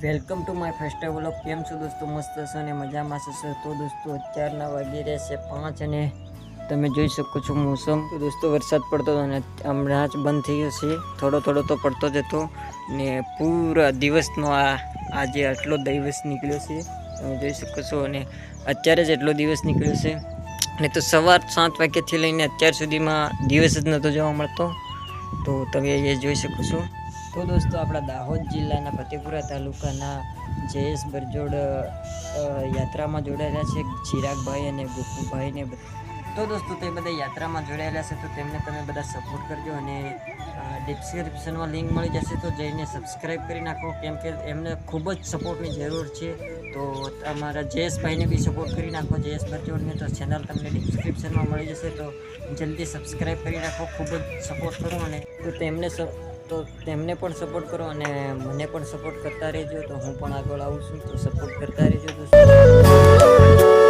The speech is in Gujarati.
Welcome to my first vlog. કેમ છો દોસ્તો? મસ્ત હશો અને મજામાં હશો। તો દોસ્તો અત્યારના વાગી રહ્યા છે 5 અને તમે જોઈ શકો છો મોસમ। તો દોસ્તો વરસાદ પડતો હતો અને હમણાં જ બંધ થઈ ગયો છે। થોડો થોડો તો પડતો જ હતો ને પૂરા દિવસનો આજે આટલો દિવસ નીકળ્યો છે તમે જોઈ શકો છો। અને અત્યારે જ એટલો દિવસ નીકળ્યો છે ને તો સવાર 7 વાગ્યાથી લઈને અત્યાર સુધીમાં દિવસ જ નહોતો જોવા મળતો। તો તમે એ જોઈ શકો છો। તો દોસ્તો આપણા દાહોદ જિલ્લાના ફતેપુરા તાલુકાના જયેશ બરજોડ યાત્રામાં જોડાયેલા છે, ચિરાગભાઈ અને ગોપુભાઈને। તો દોસ્તો તે બધા યાત્રામાં જોડાયેલા છે, તો તેમને તમે બધા સપોર્ટ કરજો અને ડિસ્ક્રિપ્શનમાં લિંક મળી જશે તો જઈને સબસ્ક્રાઈબ કરી નાખો, કેમ કે એમને ખૂબ જ સપોર્ટની જરૂર છે। તો અમારા જયેશભાઈને બી સપોર્ટ કરી નાખો, જયેશ બરજોડને। તો ચેનલ તમને ડિસ્ક્રિપ્શનમાં મળી જશે તો જલ્દી સબસ્ક્રાઈબ કરી નાખો, ખૂબ જ સપોર્ટ કરો અને તો તેમને પણ સપોર્ટ કરો અને મને પણ સપોર્ટ કરતા રહેજો। તો હું પણ આગળ આવું છું, તો સપોર્ટ કરતા રહેજો દોસ્તો।